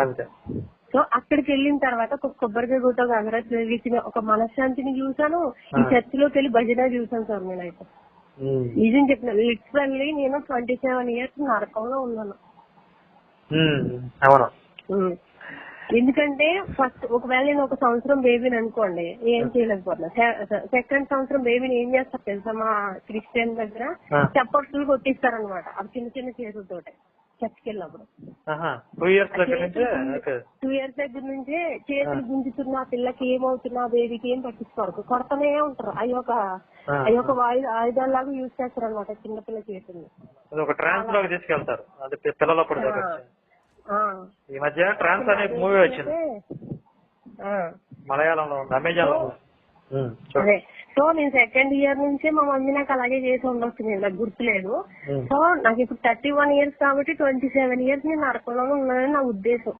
అంతే. సో అక్కడికి వెళ్ళిన తర్వాత ఒక కొబ్బరికాయ గుట్ట అగరత్తి వెలిగించిన ఒక మనశ్శాంతిని చూసాను. ఈ చర్చిలోకి వెళ్ళి భజన చూసాను సార్ నేనైతే. నిజం చెప్పిన లిటరల్లీ నేను 27 years నరకంలో ఉన్నాను. అవును. ఎందుకంటే ఫస్ట్ ఒకవేళ నేను ఒక సంవత్సరం బేబీని అనుకోండి ఏం చేయలేకపోతున్నా. సెకండ్ సంవత్సరం బేబీని ఏం చేస్తారు తెలుసా మా క్రిస్టియన్ దగ్గర చప్పట్లు కొట్టిస్తారనమాట. అవి చిన్న చిన్న చేతులతోటే చర్చికి వెళ్ళినప్పుడు. 2 years దగ్గర నుంచే చేతులు గుంజుతున్నా పిల్లకి ఏమవుతున్నా బేబీకి ఏం పట్టించుకోరు, కొడతనే ఉంటారు. అవి ఒక ఆయుధాలాగా యూజ్ చేస్తారు అనమాట చిన్నపిల్ల చేతుల్ని. తీసుకెళ్తారు పిల్లలప్పుడు. ఈ మధ్య ట్రాన్స్ అనే మూవీ వచ్చింది మలయాళంలో, అమెజాన్ లో. అదే సో నేను సెకండ్ ఇయర్ నుంచే మా మమ్మీ నాకు అలాగే చేసి ఉండొచ్చు, నాకు గుర్తులేదు. సో నాకు ఇప్పుడు 31 years కాబట్టి 27 years నేను నరకంలో ఉన్నానని నా ఉద్దేశం.